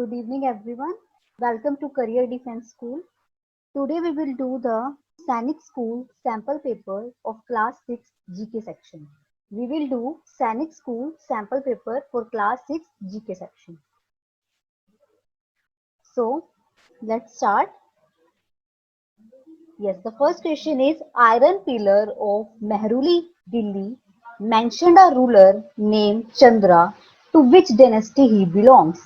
Good evening, everyone. Welcome to Career Defense School. Today we will do the Sainik School sample paper of class 6 GK section. We will do Sainik School sample paper for class 6 GK section. So, let's start. Yes, the first question is Iron Pillar of Mehruli, Delhi mentioned a ruler named Chandra. To which dynasty he belongs?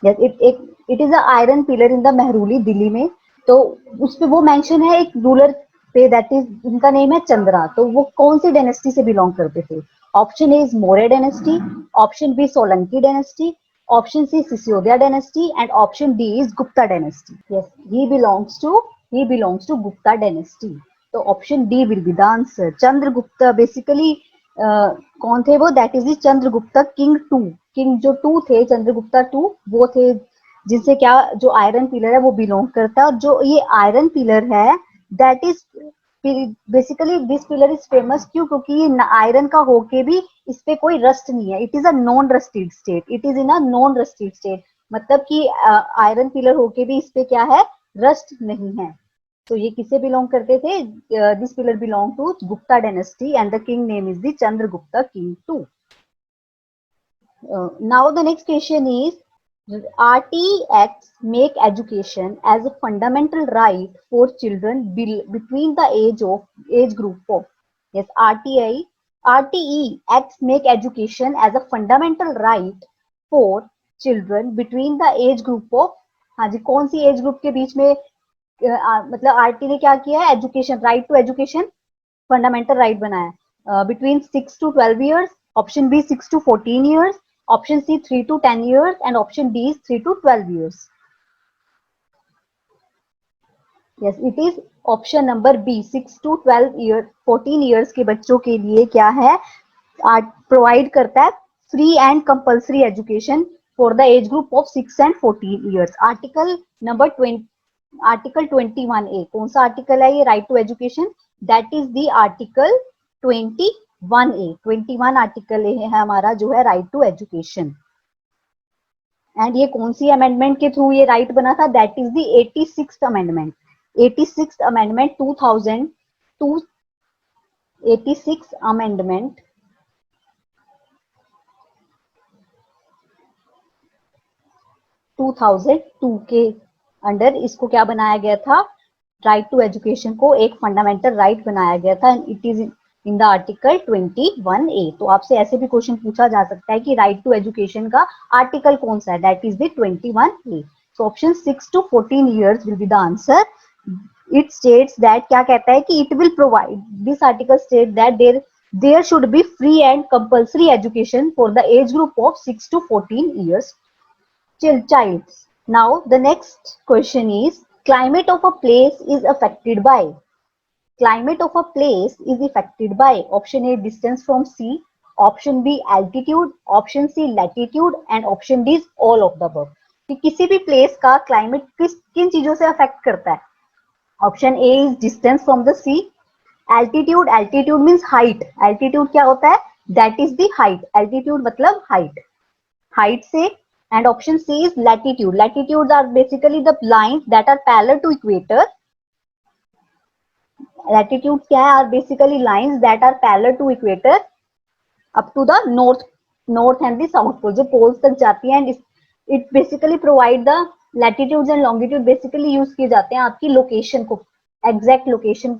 Yes, it is a iron pillar in the मेहरूली Delhi में. तो उस पे वो mention है एक ruler पे, that is उनका name है चंद्रा. तो वो कौन सी डायनेस्टी से बिलोंग करते थे? Option A is Maurya dynasty, option B Solanki dynasty, option C Sisodia dynasty and option D is Gupta dynasty. Yes, he belongs to Gupta dynasty. तो option D will be the answer. Chandragupta basically कौन थे वो? दैट इज चंद्रगुप्ता किंग जो two थे, Chandragupta to, वो थे जिनसे क्या जो आयरन पिलर है वो बिलोंग करता है. और जो ये आयरन पिलर है that is basically this pillar is famous क्यों? क्योंकि ये आयरन का होके भी इस पे कोई रस्ट नहीं है. It is a non rusted state. It is in a non rusted state, मतलब कि आयरन पिलर होके भी इस पे क्या है? रस्ट नहीं है. तो ये किसे बिलोंग करते थे? This pillar belong to Gupta dynasty and the king name is the Chandragupta king two. Now the next question is RTX make education as a fundamental right for children between the age group of. Yes, RTE make education as a fundamental right for children between the age group of. हाँ जी, कौन सी age group के बीच में मतलब RT ने क्या किया है? Education, right to education fundamental right बनाया. Between 6 to 12 years, option B 6 to 14 years, option C 3 to 10 years and option D is 3 to 12 years. Yes, it is option number B 6 to 12 years. 14 years के बच्चों के लिए क्या है? Provide करता है free and compulsory education for the age group of 6 and 14 years. Article number 20, article 21A. कौन सा आर्टिकल है ये? Right to education. That is the article 21A. 21 article है हमारा जो है राइट टू एजुकेशन. एंड ये कौन सी अमेंडमेंट के थ्रू ये राइट बना था? That is the 86th amendment. 86th amendment 2002. 86th amendment 2002 के अंडर इसको क्या बनाया गया था? राइट टू एजुकेशन को एक फंडामेंटल राइट बनाया गया था. It is in the article 21A. तो आपसे ऐसे भी क्वेश्चन पूछा जा सकता है कि राइट टू एजुकेशन का आर्टिकल कौन सा है? That is the 21A. So option 6 to 14 years will be the answer. It states that, क्या कहता है कि it will provide, this article state that there should be free and compulsory education for the age group of 6 to 14 years child. Now the next question is climate of a place is affected by. Climate of a place is affected by option A distance from sea, option B altitude, option C latitude and option D is all of the above. कि किसी भी place का climate किन चीजों से affect करता है? Option A is distance from the sea. Altitude, altitude means height. Altitude क्या होता है? That is the height. Altitude मतलब हाइट, हाइट से. And option C is latitude. Latitude are basically the lines that are parallel to equator. Latitude क्या है? Are basically lines that are parallel to equator up to the north and the south pole, जो poles तक जाती है. And it basically provide the latitude and longitude. Basically use किए जाते हैं आपकी लोकेशन को, एग्जैक्ट लोकेशन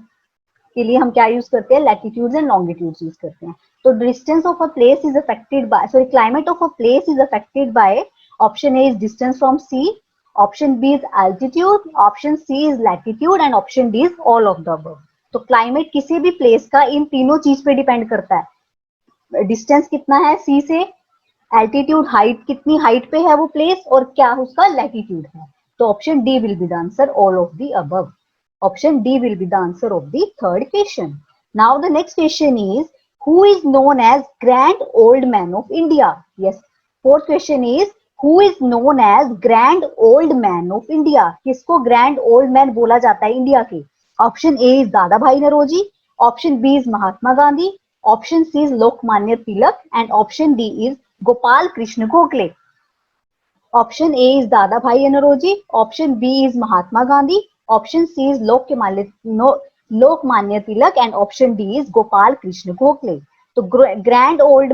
के लिए हम क्या यूज करते हैं? लैटिट्यूड एंड लॉन्गिट्यूड यूज करते हैं. तो distance of a place is affected by, sorry, climate of a place is affected by option A is distance from sea, option B is altitude, option C is latitude and option D is all of the above. तो climate किसी भी place का इन तीनों चीज पे depend करता है. Distance कितना है सी से, एल्टीट्यूड हाइट कितनी हाइट पे है वो प्लेस, और क्या उसका लैटिट्यूड है. तो option D will be the answer, all of the above. Option D will be the answer of the third question. Now the next question is who is known as Grand Old Man of India? Yes. Fourth question is who is known as Grand Old Man of India? किसको Grand Old Man बोला जाता है India के? Option A is Dadabhai Naoroji, option B is Mahatma Gandhi, option C is Lokmanya Tilak and option D is Gopal Krishna Gokhale. Option A is Dadabhai Naoroji. Option B is Mahatma Gandhi. Option C is Lokmanya Tilak, and option D is Gopal Krishna Gokhale. So grand grand old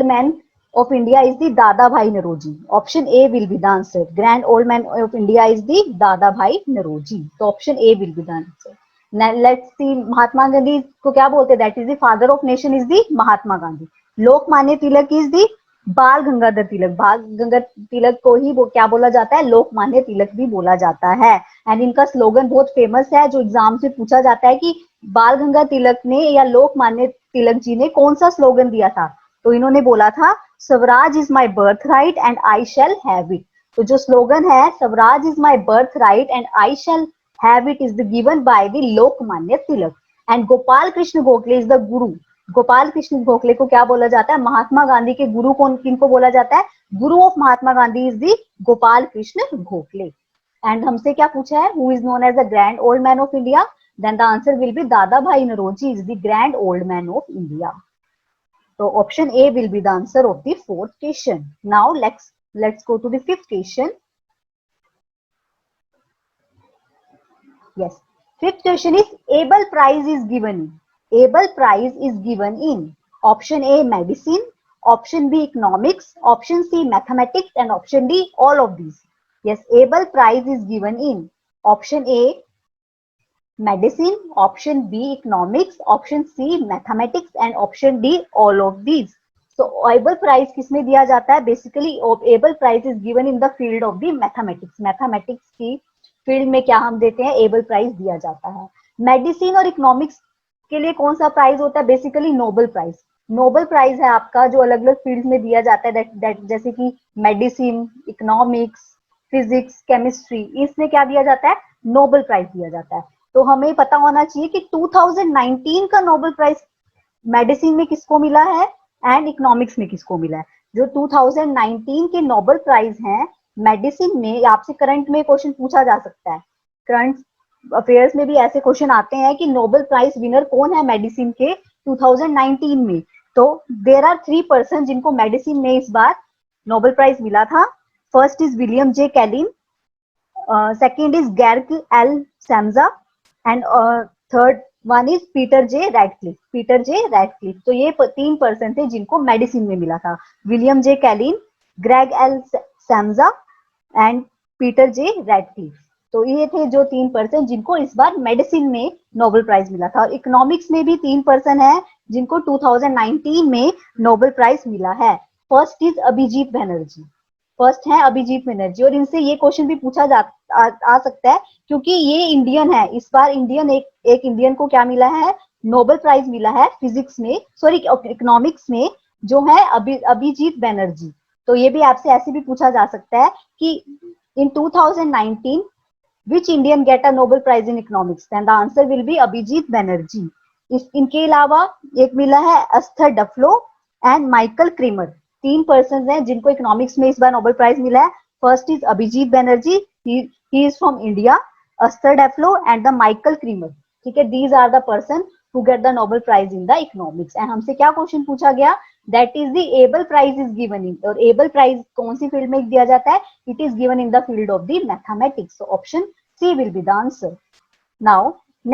man of India is the Dadabhai Naoroji. Option A will be the answer. Grand old man of India is the Dadabhai Naoroji. So option A will be the answer. Now let's see Mahatma Gandhi को क्या बोलते हैं? That is the father of nation is the Mahatma Gandhi. Lokmanya Tilak is the बाल गंगाधर तिलक. बाल गंगाधर तिलक को ही क्या बोला जाता है? लोकमान्य तिलक भी बोला जाता है. एंड इनका स्लोगन बहुत फेमस है जो एग्जाम से पूछा जाता है कि बाल गंगाधर तिलक ने या लोकमान्य तिलक जी ने कौन सा स्लोगन दिया था. तो इन्होंने बोला था Swaraj is my birth right and I shall have it. तो जो स्लोगन है Swaraj is my birth right and I shall have it is given by the Lokmanya Tilak. And Gopal Krishna Gokhale is the गुरु. गोपाल कृष्ण गोखले को क्या बोला जाता है? महात्मा गांधी के गुरु कौन किनको बोला जाता है? Guru of Mahatma Gandhi is the Gopal Krishna Gokhale. And हमसे क्या पूछा है? Who is known as the grand old man of India? Then the answer will be Dadabhai Naoroji is the grand old man of India. So option A will be the answer of the fourth question. Now let's go to the fifth question. Yes, fifth question is Abel Prize is given in. Abel Prize is given in option A medicine, option B economics, option C mathematics, and option D all of these. Yes, Abel Prize is given in option A medicine, option B economics, option C mathematics, and option D all of these. So Abel Prize किसमें दिया जाता है? Basically Abel Prize is given in the field of the mathematics. Mathematics की field में क्या हम देते हैं? Abel Prize दिया जाता है. मेडिसिन और इकोनॉमिक्स के लिए कौन सा प्राइज होता है? Basically Nobel prize. Nobel prize है आपका जो अलग अलग फील्ड में दिया जाता है. जैसे कि मेडिसिन, इकोनॉमिक्स, फिजिक्स, केमिस्ट्री, इसमें क्या दिया जाता है? नोबेल प्राइज दिया जाता है. तो हमें पता होना चाहिए कि 2019 का नोबेल प्राइज मेडिसिन में किसको मिला है एंड इकोनॉमिक्स में किसको मिला है. जो 2019 के नोबेल प्राइज हैं मेडिसिन में, आपसे करंट में क्वेश्चन पूछा जा सकता है. करंट अफेयर्स में भी ऐसे क्वेश्चन आते हैं कि नोबेल प्राइज विनर कौन है मेडिसिन के 2019 में. तो देयर आर 3 पर्सन जिनको मेडिसिन में इस बार नोबेल प्राइज मिला था. First is William J Kaelin, second is Gregg L Semenza, and third one is Peter J Ratcliffe. तो ये 3 पर्सन थे जिनको मेडिसिन में मिला था. William J Kaelin, Gregg L Semenza and Peter J Ratcliffe. तो ये थे जो 3 पर्सन जिनको इस बार मेडिसिन में नोबेल प्राइज मिला था. और इकोनॉमिक्स में भी 3 पर्सन है जिनको 2019 में नोबेल प्राइज मिला है. First is Abhijit Banerjee. First है अभिजीत बनर्जी. और इनसे ये क्वेश्चन भी पूछा आ सकता है क्योंकि ये इंडियन है. इस बार इंडियन एक इंडियन को क्या मिला है? नोबेल प्राइज मिला है फिजिक्स में, सॉरी इकोनॉमिक्स में, जो है अभिजीत बनर्जी. तो ये भी आपसे ऐसे भी पूछा जा सकता है कि इन 2019 which Indian get a Nobel Prize in economics? Then the answer will be Abhijit Banerjee. इनके अलावा एक मिला है Esther Duflo and Michael Kremer. 3 person हैं जिनको इकोनॉमिक्स में इस बार नोबेल प्राइज मिला है. First is Abhijit Banerjee, he is from India, Esther Duflo and the Michael Kremer. ठीक है, these are the person who get the Nobel Prize in the economics. And हमसे क्या क्वेश्चन पूछा गया? That is the Abel Prize is given in. और Abel Prize कौन सी field में दिया जाता है? It is given in the field of the mathematics. So option C will be the answer. Now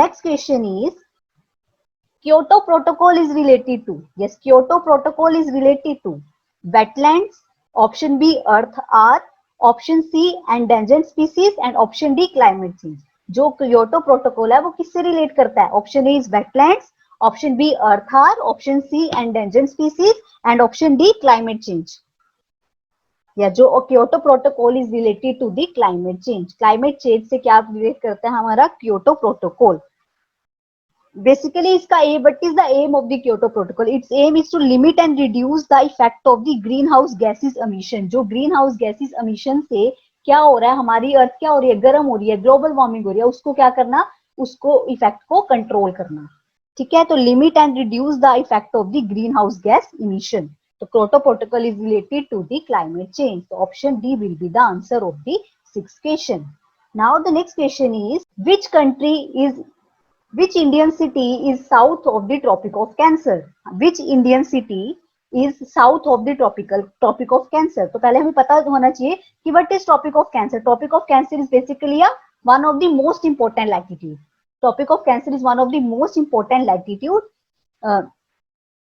next question is Kyoto Protocol is related to. Yes, Kyoto Protocol is related to wetlands. Option B earth R. Option C endangered species and option D climate change. जो Kyoto protocol है वो किससे relate करता है? Option A is wetlands, option B earth hour, option C endangered species and option D climate change. या जो Kyoto protocol is related to the climate change. Climate change से क्या रिलेट करता है हमारा क्योटो प्रोटोकॉल? बेसिकली इसका what is the aim of the Kyoto protocol? Its aim is to limit and reduce the effect of the green house gases emission. जो green house gases emission से क्या हो रहा है, हमारी अर्थ क्या हो रही है? गर्म हो रही है, ग्लोबल वार्मिंग हो रही है. उसको क्या करना? उसको इफेक्ट को कंट्रोल करना. ठीक है, तो limit and reduce the effect of the greenhouse gas emission. तो Kyoto protocol is related to the climate change. तो option D will be the answer of the 6th question. Now the next question is which country is Which Indian city is south of the Tropic of Cancer? Which Indian city is south of the Tropic of Cancer? तो पहले हमें पता होना चाहिए कि what is Tropic of Cancer? Tropic of Cancer is basically one of the most important latitude. Tropic of Cancer is one of the most important latitude.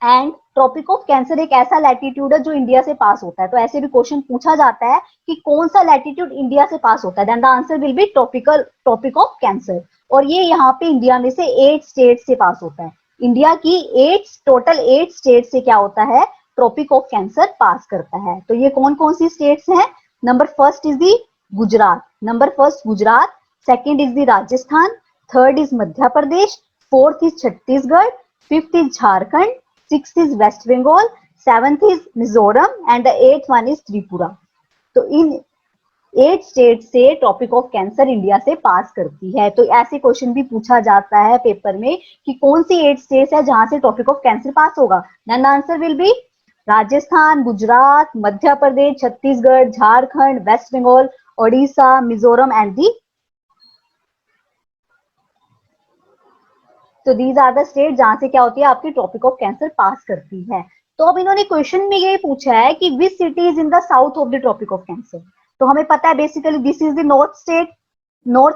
And Tropic of Cancer एक ऐसा latitude है जो India से पास होता है, तो ऐसे भी क्वेश्चन पूछा जाता है कि कौन सा लैटिट्यूड इंडिया से पास होता है, then the answer will be Tropic of Cancer. और ये यहाँ पे इंडिया में से 8 स्टेट से पास होता है। इंडिया की 8 स्टेट से क्या होता है, ट्रॉपिक ऑफ कैंसर पास करता है। तो ये कौन कौन सी स्टेट्स हैं? Number first is the Gujarat, second is the Rajasthan, third is Madhya Pradesh, fourth is Chhattisgarh, fifth is Jharkhand, sixth is West Bengal, seventh is Mizoram, and the eighth one is Tripura. तो इन 8 state से topic of cancer India से पास करती है। तो ऐसे question भी पूछा जाता है पेपर में कि कौन सी 8 स्टेट्स है जहां से टॉपिक ऑफ कैंसर पास होगा, then the answer will be Rajasthan, Gujarat, Madhya Pradesh, Chhattisgarh, Jharkhand, West Bengal, Odisha, Mizoram and the, तो दीज आर द स्टेट जहां से क्या होती है, आपकी ट्रॉपिक ऑफ कैंसर पास करती है। तो अब इन्होंने क्वेश्चन में ये पूछा है कि which city is in the south of the Tropic of Cancer. तो हमें पता है basically this is the north state, north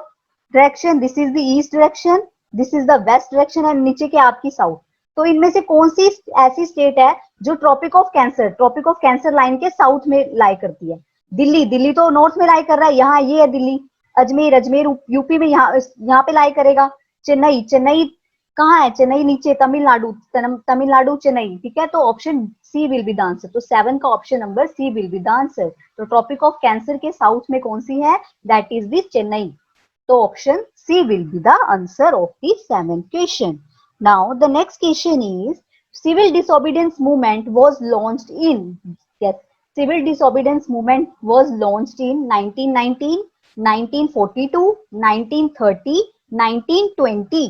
direction, this is the east direction, this is the west direction and नीचे के आपकी साउथ। तो इनमें से कौन सी ऐसी स्टेट है जो ट्रॉपिक ऑफ कैंसर लाइन के साउथ में लाई करती है? दिल्ली तो नॉर्थ में लाई कर रहा है, यहाँ ये है दिल्ली। अजमेर यूपी में यहाँ पे लाई करेगा। चेन्नई कहाँ है? चेन्नई नीचे, तमिलनाडु चेन्नई, ठीक है। तो option C will be the answer. तो 7 का option number C will be the answer. तो ट्रॉपिक ऑफ कैंसर के साउथ में कौन सी है? That is the Chennai. तो option C will be the answer of the 7th question. Now the next question is civil disobedience movement was launched in, yes, civil disobedience movement was launched in 1919, 1942, 1930, 1920।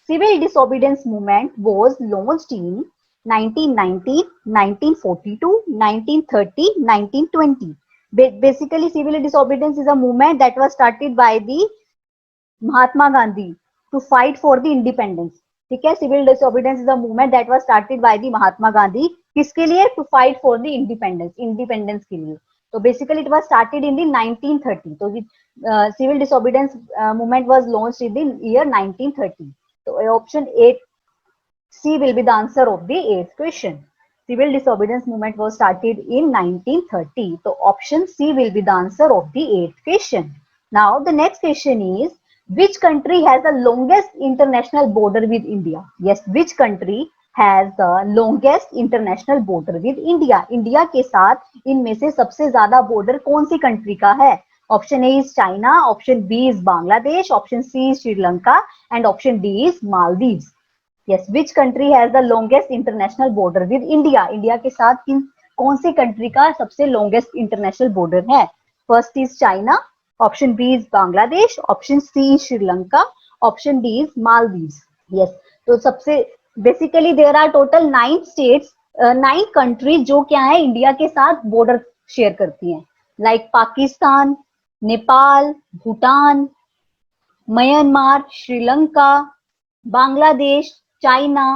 Civil disobedience movement was launched in 1919, 1942, 1930, 1920. Basically, civil disobedience is a movement that was started by the Mahatma Gandhi to fight for the independence. ठीक है, civil disobedience is a movement that was started by the Mahatma Gandhi. किसके लिए? To fight for the independence के लिए। तो basically it was started in the 1930. तो civil disobedience movement was launched in the year 1930. तो option 8 C will be the answer of the 8th question. Civil disobedience movement was started in 1930। तो option C will be the answer of the 8th question. Now the next question is which country has the longest international border with India? Yes, which country has the longest international border with India? India के साथ इनमें से सबसे ज्यादा border कौन सी country का है? Option A is China, option B is Bangladesh, option C is Sri Lanka and option D is Maldives. Yes, which country has the longest international border with India? India के साथ कौन सी कंट्री का सबसे लॉन्गेस्ट इंटरनेशनल बॉर्डर है? First is China, option B is Bangladesh, option C is Sri Lanka, option D is Maldives. Yes, तो सबसे basically there are total 9 states, 9 country जो क्या है इंडिया के साथ बॉर्डर शेयर करती हैं, like Pakistan, Nepal, Bhutan, Myanmar, Sri Lanka, Bangladesh, China.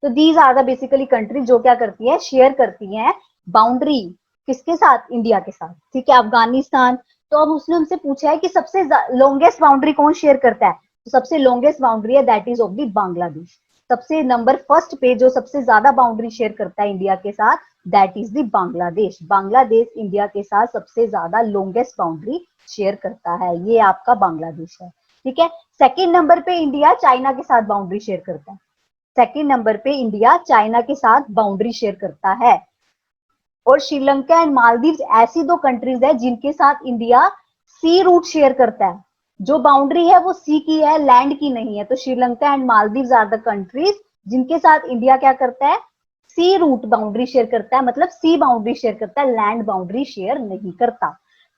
तो these are the basically country जो क्या करती है, शेयर करती हैं बाउंड्री किसके साथ? इंडिया के साथ, ठीक है। अफगानिस्तान, तो अब उसने हमसे पूछा है कि सबसे लॉन्गेस्ट बाउंड्री कौन शेयर करता है? तो सबसे लॉन्गेस्ट बाउंड्री है that is of the Bangladesh. सबसे नंबर फर्स्ट पे जो सबसे ज्यादा बाउंड्री शेयर करता है इंडिया के साथ that is the Bangladesh. Bangladesh India के साथ सबसे ज्यादा लॉन्गेस्ट बाउंड्री शेयर करता है, ये आपका बांग्लादेश है, ठीक है। सेकेंड नंबर पे इंडिया चाइना के साथ बाउंड्री शेयर करता है। सेकेंड नंबर पे इंडिया चाइना के साथ बाउंड्री शेयर करता है। और श्रीलंका एंड मालदीव्स ऐसी 2 कंट्रीज है जिनके साथ इंडिया सी रूट शेयर करता है, जो बाउंड्री है वो सी की है, लैंड की नहीं है। तो Sri Lanka and Maldives are the countries जिनके साथ इंडिया क्या करता है, सी रूट बाउंड्री शेयर करता है, मतलब सी बाउंड्री शेयर करता है, लैंड बाउंड्री शेयर नहीं करता।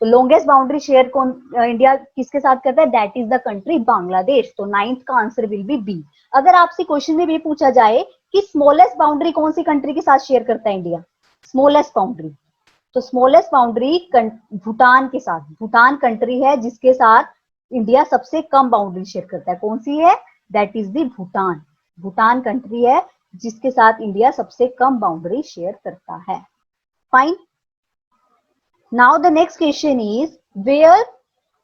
तो लॉन्गेस्ट बाउंड्री शेयर कौन इंडिया किसके साथ करता है? That is the country Bangladesh. तो 9th का आंसर विल बी बी। अगर आपसे क्वेश्चन में भी पूछा जाए कि स्मॉलेस्ट बाउंड्री कौन सी कंट्री के साथ शेयर करता है इंडिया, स्मॉलेस्ट बाउंड्री, तो स्मॉलेस्ट बाउंड्री भूटान के साथ, भूटान कंट्री है जिसके साथ इंडिया सबसे कम बाउंड्री शेयर करता है। कौन सी है? That is the Bhutan. Bhutan country है जिसके साथ इंडिया सबसे कम बाउंड्री शेयर करता है। Fine. Now the next question is where,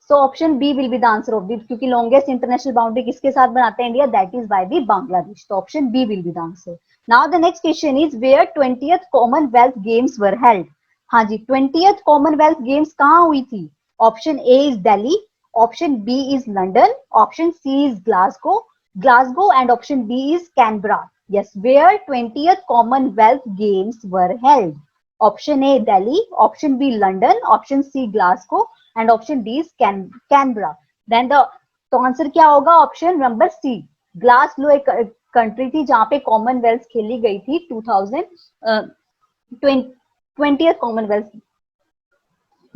so option B will be the answer of this, क्योंकि लॉन्गेस्ट इंटरनेशनल बाउंड्री किसके साथ बनाते हैं India, that is by the Bangladesh. तो option B will be the answer. Now the next question is where 20th Commonwealth games were held. हाँ जी, 20th Commonwealth games कहाँ हुई थी? Option A is Delhi, option B is London, option C is Glasgow and option D is Canberra. Yes, where 20th Commonwealth games were held. Option A Delhi, option B London, option C Glasgow and option D is Canberra. Then तो answer क्या होगा? Option number C, Glasgow एक country थी जहां पे Commonwealth खेली गई थी 2020 कॉमनवेल्थ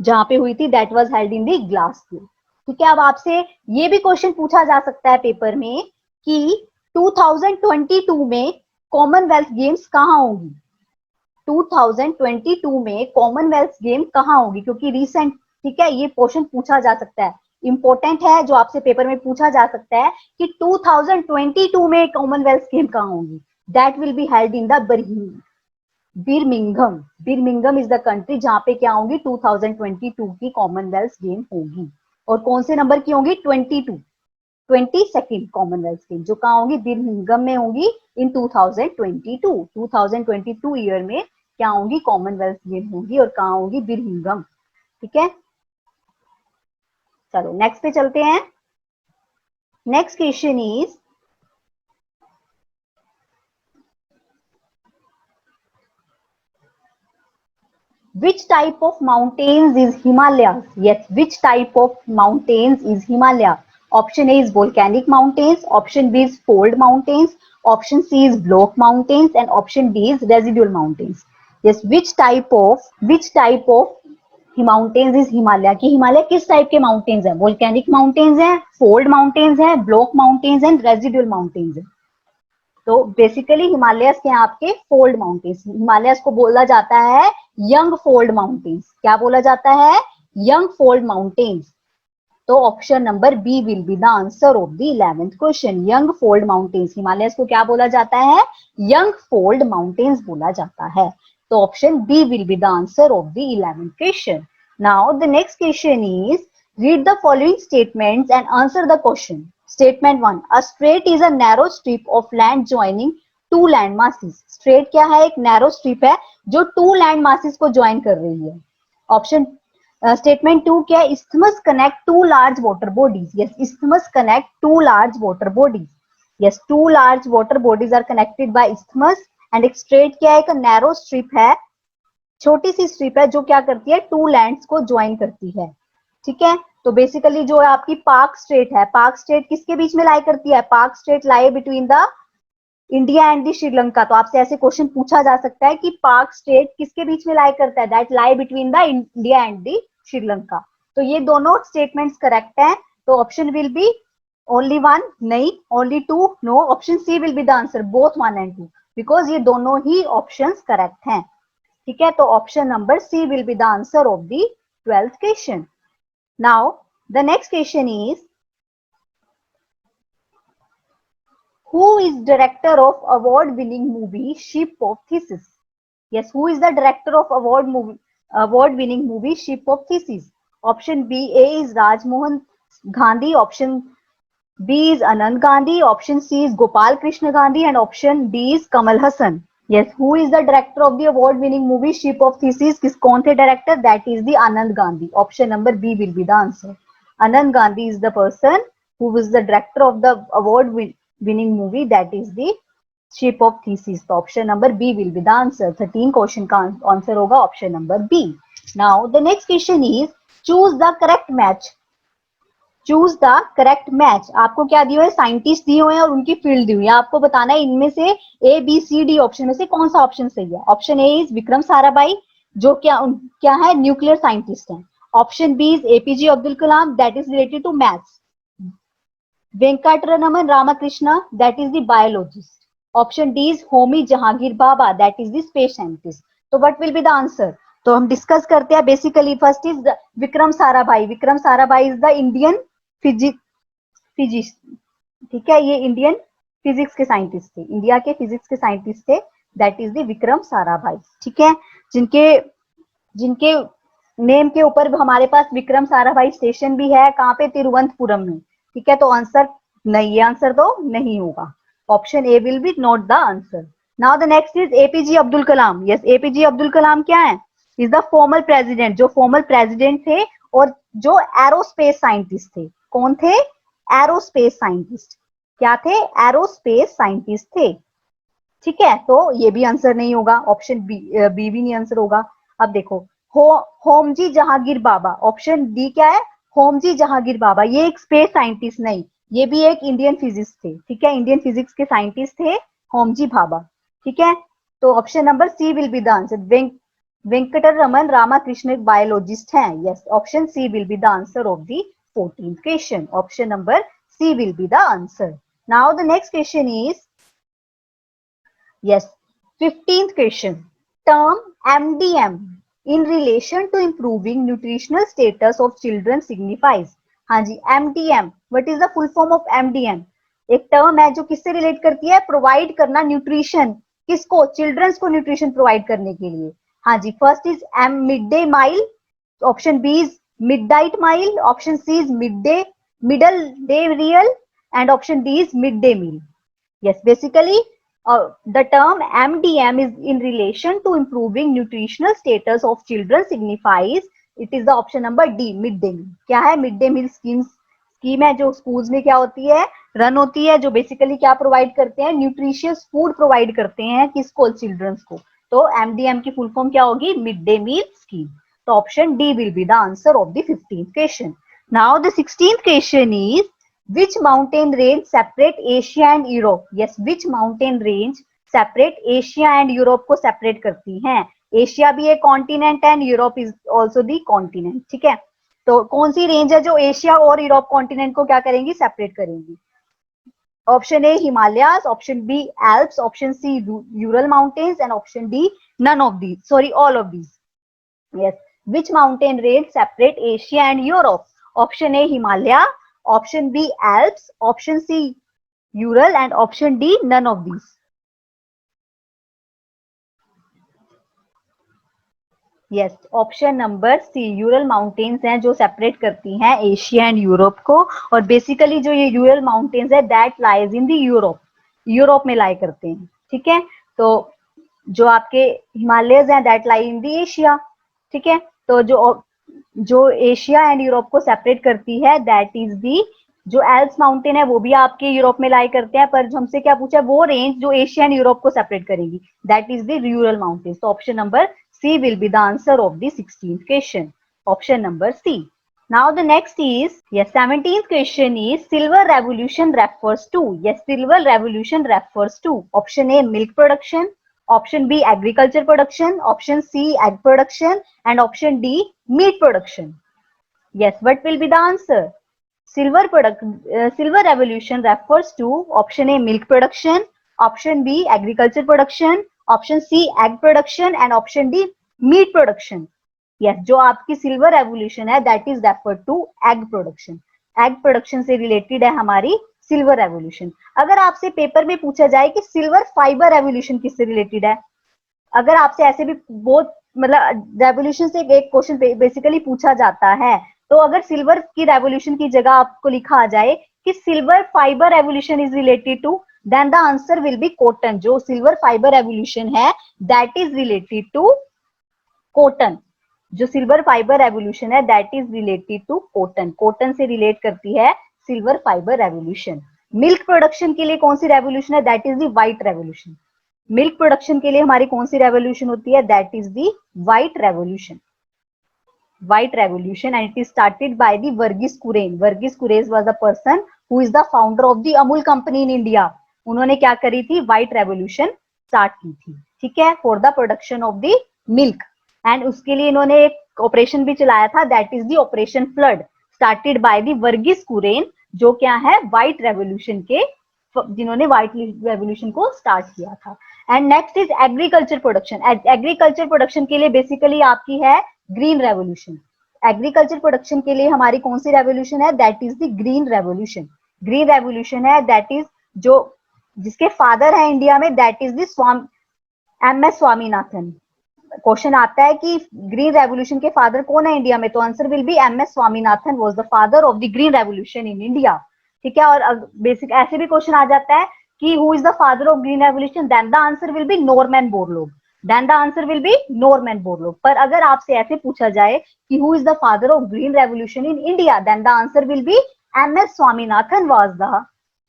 जहां पे हुई थी, that was held in the Glasgow. ठीक है, अब आपसे ये भी क्वेश्चन पूछा जा सकता है पेपर में कि 2022 में कॉमनवेल्थ गेम्स कहाँ होंगी। 2022 में कॉमनवेल्थ गेम कहाँ होगी, क्योंकि रिसेंट, ठीक है, ये क्वेश्चन पूछा जा सकता है, इंपॉर्टेंट है, जो आपसे पेपर में पूछा जा सकता है कि 2022 में कॉमनवेल्थ गेम कहाँ होंगी। That will be held in the Birmingham. Birmingham is the country जहां पे क्या होंगी 2022 की कॉमनवेल्थ गेम होगी। और कौन से नंबर की होंगी? 22nd कॉमनवेल्थ गेम, जो कहाँ होंगी? बिर्मिंघम में होंगी इन 2022 ईयर में क्या होंगी? कॉमनवेल्थ गेम होंगी और कहाँ होंगी? बिर्मिंघम। ठीक है, चलो नेक्स्ट पे चलते हैं। Next question is which type of mountains is Himalayas? Yes, which type of mountains is Himalaya? Option A is volcanic mountains, option B is fold mountains, option C is block mountains, and option D is residual mountains. Yes, which type of mountains is Himalaya, की हिमालय किस type के mountains है? Volcanic mountains है, fold mountains है, block mountains and residual mountains है। तो basically Himalayas के आपके फोल्ड माउंटेन्स, हिमालयस को बोला जाता है यंग फोल्ड माउंटेन्स। क्या बोला जाता है? Young fold mountains. तो option number B will be the answer of the 11th question, young fold mountains. Himalayas को क्या बोला जाता है? यंग फोल्ड माउंटेन्स बोला जाता है। तो option B will be the answer of the 11th question. Now the next question is read the following statements and answer the question. Statement 1, a strait is a narrow strip of land joining two land masses. Strait क्या है? एक narrow strip है जो two land masses को join कर रही है। Option statement 2 क्या है? Isthmus connect two large water bodies. Yes, isthmus connect two large water bodies. Yes, two large water bodies are connected by isthmus. And एक strait क्या है? एक narrow strip है, छोटी सी स्ट्रिप है जो क्या करती है? टू लैंड्स को ज्वाइन करती है। ठीक है, तो बेसिकली जो है आपकी पाक स्ट्रेट है, पाक स्ट्रेट किसके बीच में लाई करती है? पाक straight lie between the India and the Sri Lanka. तो आपसे ऐसे क्वेश्चन पूछा जा सकता है कि पाक स्ट्रेट किसके बीच में लाई करता है? That lie between the India and the Sri Lanka. तो ये दोनों स्टेटमेंट्स करेक्ट है। तो option will be only one, नहीं, only two, no, option C will be the answer, both 1 and 2, because ये दोनों ही ऑप्शंस करेक्ट हैं। ठीक है, तो option number C will be the answer of the 12th question. Now the next question is who is director of award winning movie Ship of Theseus? Yes, who is the director of award winning movie Ship of Theseus? Option B A is Rajmohan Gandhi, option B is Anand Gandhi, option C is Gopal Krishna Gandhi, and option D is Kamal Hassan. Yes, who is the director of the award winning movie Ship of Theseus? कौन थे director? That is the Anand Gandhi. Option number B will be the answer. Anand Gandhi is the person who was the director of the award winning movie, that is the Ship of Theseus. So option number B will be the answer. 13 question का answer होगा option number B. Now the next question is choose the correct match. Choose the correct match. आपको क्या दिए हुए? Scientist दिए हुए हैं और उनकी फील्ड दी हुई है। आपको बताना है इनमें से A B C D option में से कौन सा ऑप्शन सही है। Option A is Vikram Sarabhai, जो क्या है? न्यूक्लियर साइंटिस्ट हैं। Option B is APJ Abdul Kalam, that is related to maths. Venkataraman Ramakrishnan, that is the biologist. Option D is Homi Jehangir Bhabha, that is the space scientist. तो what will be the answer? तो हम discuss करते हैं। Basically first is Vikram Sarabhai. Vikram Sarabhai is the Indian physicist, ठीक है, ये Indian physics के scientist थे, इंडिया के फिजिक्स के साइंटिस्ट थे, that is the Vikram Sarabhai. ठीक है, जिनके जिनके नेम के ऊपर हमारे पास विक्रम साराभाई स्टेशन भी है, कहाँ पे, तिरुवनंतपुरम में। ठीक है, तो आंसर नहीं, ये आंसर तो नहीं होगा, option A will be not the answer. Now the next is APJ Abdul Kalam. Yes, APJ Abdul Kalam क्या है, इज द फॉर्मल प्रेसिडेंट, जो फॉर्मल प्रेसिडेंट थे और जो एरोस्पेस साइंटिस्ट थे। कौन थे, एरोस्पेस साइंटिस्ट। क्या थे, एरोस्पेस साइंटिस्ट थे। ठीक है, तो ये भी आंसर नहीं होगा, ऑप्शन बी, बी भी नहीं आंसर होगा। अब देखो, हो होमजी जहांगीर बाबा, ऑप्शन डी क्या है, होमजी जहांगीर बाबा, ये एक स्पेस साइंटिस्ट नहीं, ये भी एक इंडियन फिजिक्स थे। ठीक है, इंडियन फिजिक्स के साइंटिस्ट थे होमजी भाभा। ठीक है, तो option number C will be the answer. Venkatraman Ramakrishnan एक बायोलॉजिस्ट हैं। Yes, option C will be the answer of the 14th question, option number C will be the answer. Now the next question is, yes, 15th question, term MDM in relation to improving nutritional status of children signifies। हाँ जी, MDM, what is the full form of MDM? एक term है जो किससे relate करती है, provide करना nutrition, किसको, children's को न्यूट्रिशन प्रोवाइड करने के लिए। हाँ जी, first is um mid day meal, option B is mid diet meal, option C is middle day real, and option D is mid day meal. Yes, basically, the term MDM is in relation to improving nutritional status of children signifies, it is the option number D, midday meal। क्या है, midday meal scheme है जो schools में क्या होती है, run होती है, जो बेसिकली क्या प्रोवाइड करते हैं, न्यूट्रिशियस फूड प्रोवाइड करते हैं, किसको, चिल्ड्रंस को। तो एमडीएम की फुल फॉर्म क्या होगी, मिड डे मील स्कीम। तो option D will be the answer of the 15th question. Now the 16th question is, which mountain range separate Asia and Europe? Yes, which mountain range separate Asia and Europe को separate करती हैं? Asia भी एक continent है, Europe is also the continent. ठीक है, तो कौन सी रेंज है जो एशिया और यूरोप कॉन्टिनेंट को क्या करेंगी, सेपरेट करेंगी? Option A Himalayas, option B Alps, option C Ural mountains, and option D none of these, sorry all of these. Yes, which mountain range separate Asia and Europe? Option A Himalaya, option B Alps, option C Ural, and option D none of these. Yes, option number C Ural mountains हैं जो separate करती हैं Asia and Europe को। और basically जो ये Ural mountains है that lies in the Europe, Europe में लाई करते हैं। ठीक है, तो जो आपके हिमालयज हैं that lie in the Asia. ठीक है, तो जो एशिया एंड यूरोप को सेपरेट करती है दैट इज दी, जो एल्प्स माउंटेन है वो भी आपके यूरोप में लाई करते हैं, पर हमसे क्या पूछा है, वो रेंज जो एशिया एंड यूरोप को सेपरेट करेगी, that is the Ural mountain. तो option number C will be the answer of the 16th question, option number C. Now the next is, yes, 17th question is, silver revolution refers to, yes, silver revolution refers to, option A milk production, option B agriculture production, option C egg production, and option D meat production. Yes, what will be the answer? Silver revolution refers to, option A milk production, option B agriculture production, option C egg production, and option D meat production. Yes, जो आपकी silver revolution है that is refer to egg production, egg production से related है हमारी silver revolution. अगर आपसे paper में पूछा जाए कि सिल्वर फाइबर रेवोल्यूशन किससे रिलेटेड है, अगर आपसे ऐसे भी बहुत मतलब रेवोल्यूशन से एक क्वेश्चन बेसिकली पूछा जाता है, तो अगर सिल्वर की रेवोल्यूशन की जगह आपको लिखा आ जाए कि silver fibre revolution is related to, then the answer will be cotton. जो सिल्वर फाइबर रेवोल्यूशन है that is related to cotton, जो सिल्वर फाइबर रेवोल्यूशन है that is related to cotton, cotton से रिलेट करती है silver fibre revolution. Milk production के लिए कौन सी रेवोल्यूशन है, that is the white revolution. Milk production के लिए हमारी कौन सी रेवोल्यूशन होती है, that is the white revolution, white revolution, and it is started by the Verghese Kurien. Verghese Kurien was the person who is the founder of the Amul company in India. उन्होंने क्या करी थी, व्हाइट रेवोल्यूशन स्टार्ट की थी। ठीक है, for the production of the milk, and उसके लिए इन्होंने एक ऑपरेशन भी चलाया था that is the operation flood, started by the Verghese Kurien, जो क्या है व्हाइट रेवोल्यूशन के, जिन्होंने व्हाइट रेवोल्यूशन को स्टार्ट किया था। And next is agriculture production. Agriculture production के लिए बेसिकली आपकी है ग्रीन रेवोल्यूशन। एग्रीकल्चर प्रोडक्शन के लिए हमारी कौन सी रेवोल्यूशन है, that is the green revolution. Green revolution है दैट इज जो जिसके फादर है इंडिया में, that is the MS Swaminathan. Question आता है कि ग्रीन रेवोल्यूशन के फादर कौन है इंडिया में, तो answer will be MS Swaminathan was the father of the green revolution in India. ठीक है, और बेसिक ऐसे भी क्वेश्चन आ जाता है कि who is the father of green revolution, then the answer will be Norman Borlaug, then the answer will be Norman Borlaug. पर अगर आपसे ऐसे पूछा जाए कि who is the father of green revolution in India, then the answer will be MS Swaminathan was the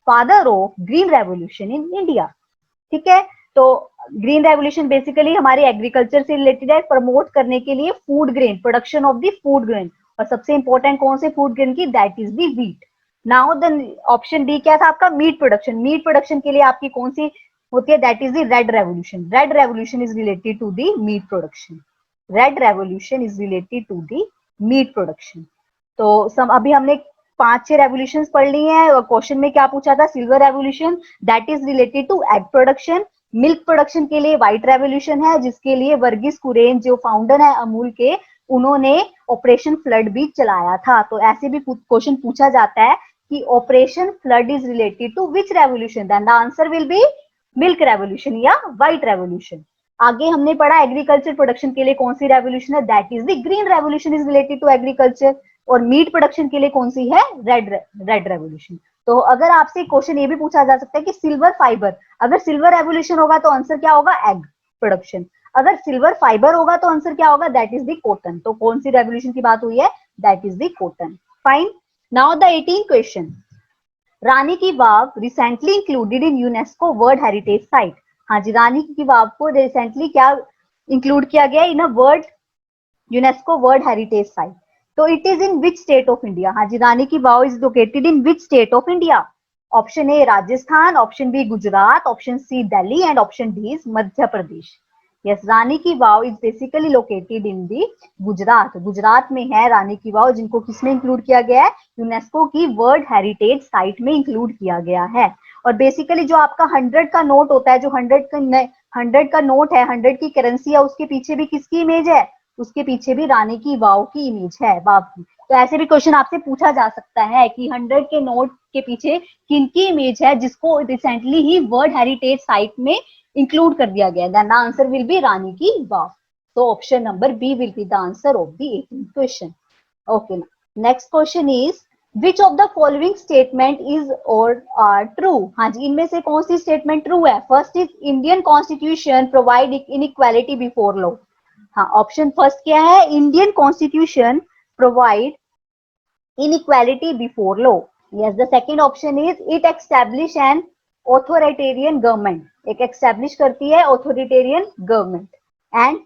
father of green revolution in India. ठीक है, तो ग्रीन रेवोल्यूशन बेसिकली हमारे एग्रीकल्चर से रिलेटेड है, प्रमोट करने के लिए food grain, production of the food grain, और सबसे इंपॉर्टेंट कौन से फूड ग्रेन की, that is the wheat. Now the option D क्या था आपका, मीट प्रोडक्शन। मीट प्रोडक्शन के लिए आपकी कौन सी होती है, that is the red revolution. Red revolution is related to the meat production. Red revolution is related to the meat production. तो अभी हमने 5-6 रेवोल्यूशन पढ़ ली हैं, और क्वेश्चन में क्या पूछा था, silver revolution that is related to egg production. Milk production के लिए व्हाइट रेवोल्यूशन है, जिसके लिए वर्गीस कुरियन जो फाउंडर है अमूल के, उन्होंने ऑपरेशन फ्लड भी चलाया था। तो ऐसे भी क्वेश्चन पूछा जाता है कि operation flood is related to which revolution, then the answer will be milk revolution या व्हाइट रेवोल्यूशन। आगे हमने पढ़ा एग्रीकल्चर प्रोडक्शन के लिए कौन सी रेवोल्यूशन है, that is the green revolution is related to agriculture. और मीट प्रोडक्शन के लिए कौन सी है, रेड रेवोल्यूशन। तो अगर आपसे क्वेश्चन ये भी पूछा जा सकता है कि सिल्वर फाइबर, अगर सिल्वर रेवोल्यूशन होगा तो आंसर क्या होगा, एग प्रोडक्शन। अगर सिल्वर फाइबर होगा तो आंसर क्या होगा, दैट इज द कॉटन। तो कौन सी रेवोल्यूशन की बात हुई है, that is the cotton. Fine, now the 18th question, Rani ki Vav recently included in UNESCO world heritage site. हाँ जी, रानी की वाव को रिसेंटली क्या इंक्लूड किया गया in a world UNESCO world heritage site. तो it is in which state of India. हाँ जी, Rani ki Vav is located in which state of India. Option A Rajasthan, option B Gujarat, option C Delhi and option D is Madhya Pradesh. Yes, Rani ki Vav is basically located in the Gujarat. Gujarat में है रानी की वाव, जिनको किसमें include किया गया है, UNESCO की वर्ल्ड हेरिटेज साइट में इंक्लूड किया गया है। और बेसिकली जो आपका 100 का नोट होता है, जो 100 का नोट है, 100 की करेंसी है, उसके पीछे भी किसकी इमेज है, उसके पीछे भी रानी की वाव की इमेज है, वाव की। तो ऐसे भी क्वेश्चन आपसे पूछा जा सकता है कि 100 के नोट के पीछे किनकी इमेज है, जिसको रिसेंटली ही वर्ल्ड हेरिटेज साइट में इंक्लूड कर दिया गया। Then the answer will be Rani ki Vav. तो option number B will be the answer of the 18th question. Okay, next question is which of the following statement is or are true. हाँ जी, इनमें से कौन सी स्टेटमेंट ट्रू है। First is Indian constitution provide inequality before law. हाँ, option first क्या है, Indian constitution provide inequality before law. Yes, the second option is it establish an authoritarian government, एक एस्टैब्लिश करती है authoritarian government. And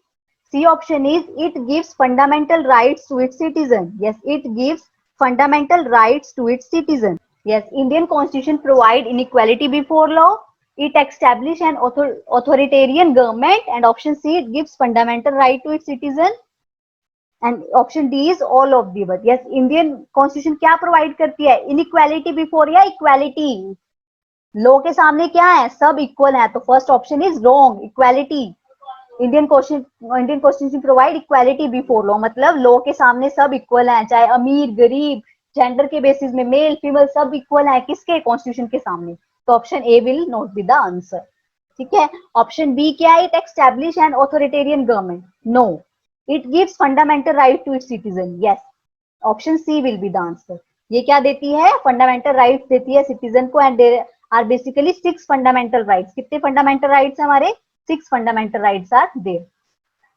C option is it gives fundamental rights to its citizen. Yes, it gives fundamental rights to its citizen. Yes, Indian constitution provide inequality before law, it establish an authoritarian government, and option C, it gives fundamental right to its citizen, and option D is all of the above. yes, Indian constitution क्या provide करती है, inequality before या equality, law के सामने क्या है, सब equal है। तो first option is wrong, equality. Indian constitution provide equality before law, मतलब लॉ के सामने सब इक्वल है, चाहे अमीर गरीब, जेंडर के बेसिस में मेल फीमेल सब इक्वल है किसके, कॉन्स्टिट्यूशन के सामने। तो option A will not be the answer. ठीक है, ऑप्शन बी क्या है, it establish an authoritarian government. No, it gives fundamental right to its citizen. Yes, option C will be the answer. ये क्या देती है, फंडामेंटल राइट्स देती है सिटीजन को, and there are basically 6 fundamental rights. कितने फंडामेंटल राइट्स हमारे, 6 fundamental rights are there.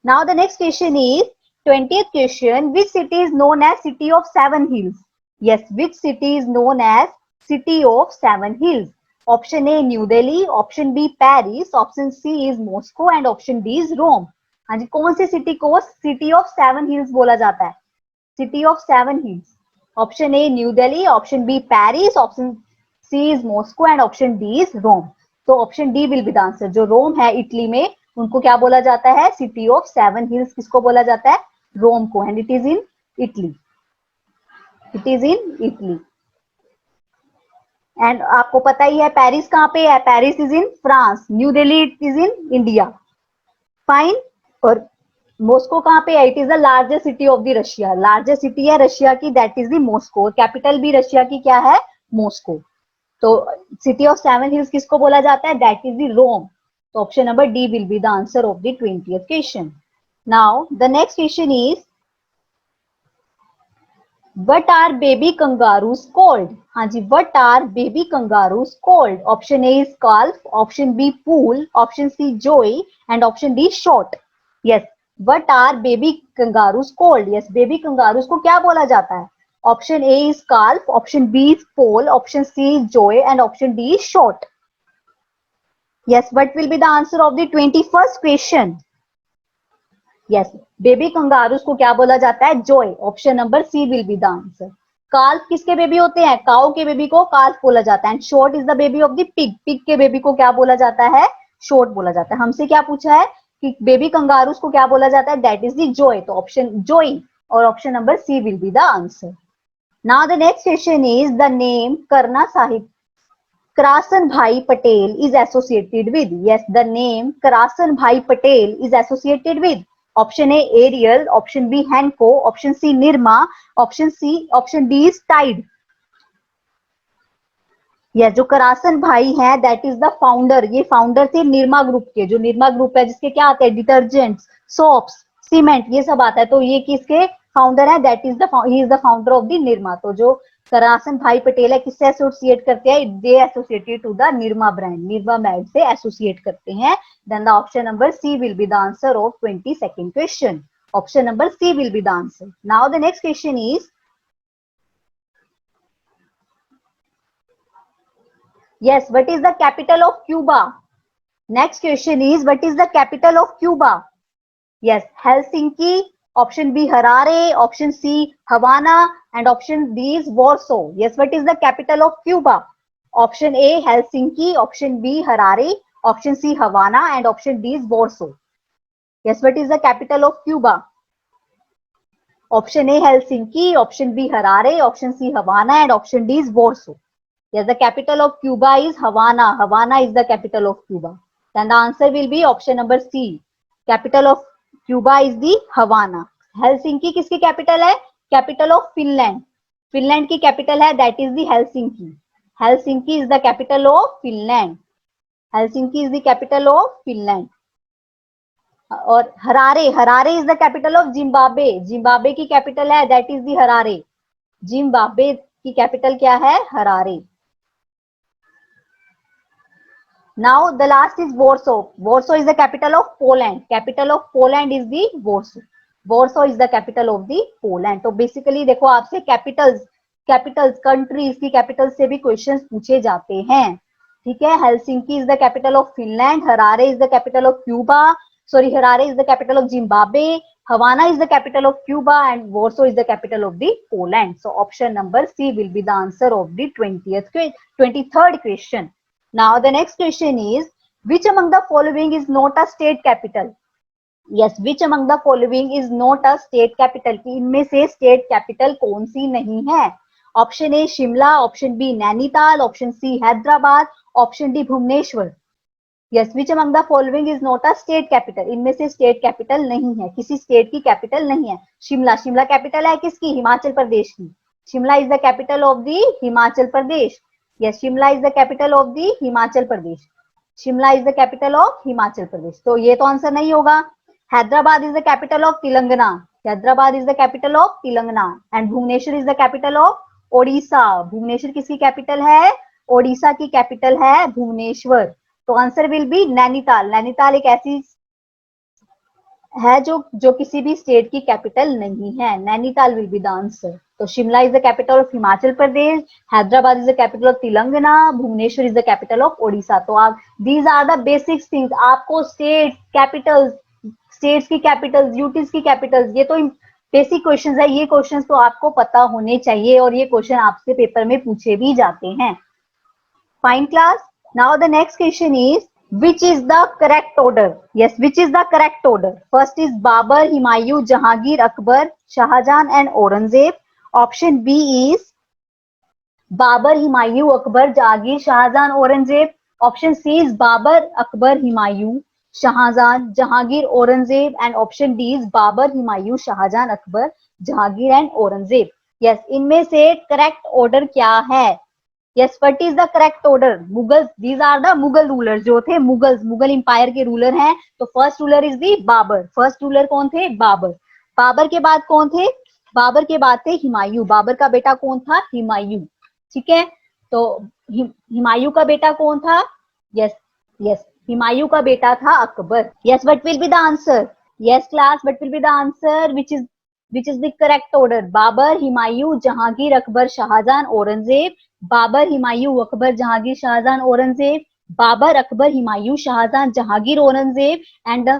Now the next question is 20th question, which city is known as city of 7 hills? Yes, which city is known as city of 7 hills? Option A New Delhi, option B Paris, option C is Moscow, and option D is Rome. हाँ जी, कौन सी city को city of 7 hills बोला जाता है, city of 7 hills. Option A New Delhi, option B Paris, option C is Moscow, and option D is Rome. तो option D will be the answer. जो रोम है इटली में, उनको क्या बोला जाता है, सिटी ऑफ 7 हिल्स किसको बोला जाता है, रोम को, and it is in Italy, it is in Italy. And आपको पता ही है पेरिस कहाँ पे है, Paris is in France, new Delhi it is in India. Fine, और मॉस्को कहाँ पे है, it is the largest city of the Russia, largest city है रशिया की, that is the Moscow. Capital भी रशिया की क्या है, मॉस्को। तो सिटी ऑफ 7 हिल्स किसको बोला जाता है? दैट इज द रोम. तो option number D will be the answer of the 20th question. Now the next question is What are baby kangaroos called? हाँ जी, what are baby kangaroos called? Option A is calf, option B pool, option C joey, and option D short. Yes, what are baby kangaroos called? Yes, baby kangaroos को क्या बोला जाता है? Option A is calf, option B is pole, option C is joey, and option D is short. Yes, what will be the answer of the 21st question? Yes, baby kangaroos को क्या बोला जाता है? Joey. Option number C will be the answer. Calf किसके baby होते हैं? Cow के baby को काल्फ बोला जाता है. And short is the baby of the pig. Pig के बेबी को क्या बोला जाता है? शॉर्ट बोला जाता है. हमसे क्या पूछा है कि बेबी कंगारूस को क्या बोला जाता है? That is the joy. तो ऑप्शन जॉय और option number C will be the answer. Now the next question is the name करना साहिब Krasan Bhai Patel is associated with. Yes, the name Krasan Bhai Patel is associated with. Option A Ariel, option B Henko, option C Nirma, option D is Tide. Yes, जो करासन भाई है that is the founder. ये founder थे Nirma group के. जो Nirma group है जिसके क्या आते हैं? डिटर्जेंट्स, सोप्स, सीमेंट, ये सब आता है. तो ये किसके फाउंडर है? That is he is the founder of the Nirma. तो जो करासन भाई पटेल है किससे एसोसिएट करते हैं? They associated to the Nirma brand. Nirma brand से एसोसिएट करते हैं. Then the option number C will be the answer of 22nd question. Option number C will be the answer. Now the next question is yes, what is the capital of Cuba? Next question is what is the capital of Cuba? Yes, Helsinki, option B Harare, option C Havana, and option D is Warsaw. Yes, what is the capital of Cuba? Option A Helsinki, option B Harare, option C Havana, and option D is Warsaw. Yes, what is the capital of Cuba? Option A Helsinki, option B Harare, option C Havana, and option D is Warsaw. Yes, the capital of Cuba is Havana. Havana is the capital of Cuba. Then the answer will be option number C. Capital of Cuba is the Havana. Helsinki किसकी capital है? Capital of Finland. Finland की capital है that is the Helsinki. Helsinki is the capital of Finland. Helsinki is the capital of Finland. और Harare, Harare is the capital of Zimbabwe. Zimbabwe की capital है that is the Harare. Zimbabwe की capital क्या है? Harare. Now the last is Warsaw. Warsaw is the capital of Poland. Capital of Poland is the Warsaw. Warsaw is the capital of the Poland. तो basically देखो आपसे Capitals countries की capital से भी questions पूछे जाते हैं. ठीक है. Helsinki is the capital of Finland. Harare is the capital of Cuba. Sorry, Harare is the capital of Zimbabwe. Havana is the capital of Cuba and Warsaw is the capital of the Poland. So option number C will be the answer of the 23rd question. Now the next question is which among the following is not a state capital? Yes, which among the following is not a state capital? कि इनमें से state capital कौन सी नहीं है? Option A Shimla, option B Nainital, option C Hyderabad, option D Bhubaneswar. Yes, which among the following is not a state capital? इनमें से state capital नहीं है. किसी state की capital नहीं है. शिमला, शिमला capital है किसकी? हिमाचल प्रदेश की. Shimla is the capital of the Himachal Pradesh. Yes, Shimla is the capital of the Himachal Pradesh. Shimla is the capital of Himachal Pradesh. तो ये तो आंसर नहीं होगा. Hyderabad is the capital of Telangana. Hyderabad is the capital of Telangana. And Bhubaneswar is the capital of Odisha. Bhubaneswar किसकी capital है? ओडिशा की capital है भुवनेश्वर. तो answer will B Nainital. Nainital एक ऐसी है जो किसी भी स्टेट की कैपिटल नहीं है. Nainital will be the answer. तो Shimla is the capital of Himachal Pradesh, Hyderabad is the capital of Telangana, Bhubaneswar is the capital of Odisha. तो आप these are the basic things. आपको स्टेट कैपिटल्स, स्टेट्स की कैपिटल्स, यूटीज की कैपिटल्स, ये तो बेसिक क्वेश्चंस है. ये क्वेश्चंस तो आपको पता होने चाहिए और ये क्वेश्चन आपसे पेपर में पूछे भी जाते हैं. Fine class. Now the next question is which is the correct order? Yes, which is the correct order? First is Babur, Humayun, Jahangir, Akbar, Shahjahan and Aurangzeb. Option B is Babur, Humayun, Akbar, Jahangir, Shahjahan, Aurangzeb. Option C is Babur, Akbar, Humayun, Shahjahan, Jahangir, Aurangzeb. And option D is Babur, Humayun, Shahjahan, Akbar, Jahangir and Aurangzeb. Yes, इनमें से correct order क्या है? Yes, what is the correct order? Mughals, these are the Mughal rulers जो थे Mughals, Mughal empire के ruler हैं. तो first ruler is the Babur. First ruler कौन थे? बाबर. बाबर के बाद कौन थे? बाबर के बाद थे हुमायूं. बाबर का बेटा कौन था? हुमायूं. ठीक है, तो हुमायूं का बेटा कौन था? यस यस, हुमायूं का बेटा था Akbar. Yes, what will be the answer? Yes class, what will be the answer? which is the correct order? Babur, Humayun, Jahangir, Akbar, Shahjahan, Aurangzeb. Babur, Humayun, Akbar, Jahangir, Shahjahan, Aurangzeb. Babur, Akbar, Humayun, Shahjahan, Jahangir, Aurangzeb. And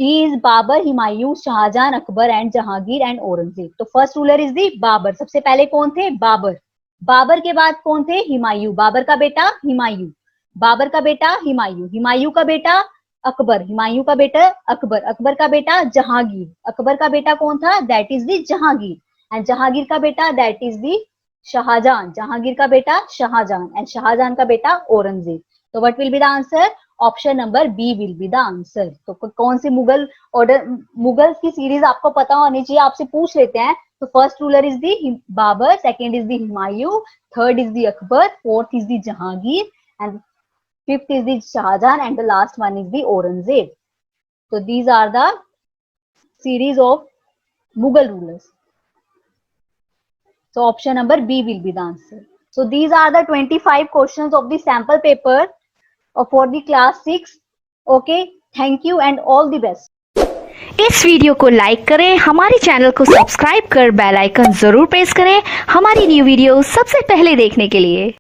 these Babur, Humayun, Shahjahan, Akbar and Jahangir and Aurangzeb. तो first ruler is the Babur. सबसे पहले कौन थे? बाबर. बाबर के बाद कौन थे? हुमायूं. बाबर का बेटा हुमायूं. बाबर का बेटा हुमायूं. हुमायूं का बेटा अकबर. हुमायूं का बेटा अकबर. अकबर का बेटा जहांगीर. अकबर का बेटा कौन था? That is the Jahangir. And Jahangir का बेटा that is the Shahjahan. Jahangir का बेटा शाहजहां एंड शाहजहां का बेटा औरंगजेब. तो what will be the answer? Option number B will be the answer. तो कौन सी मुगल ऑर्डर, मुगल की सीरीज आपको पता होनी चाहिए, आपसे पूछ लेते हैं. तो first ruler is the Babur, second is the Humayun, third is the Akbar, fourth is the Jahangir and fifth is the Shahjahan and the last one is the Aurangzeb. So these are the series of Mughal rulers. So option number B will be the answer. So these are the 25 questions of the sample paper for the class 6. Okay, thank you and all the best. इस video को like करें, हमारे channel को subscribe कर bell icon जरूर press करें हमारी new video सबसे पहले देखने के लिए.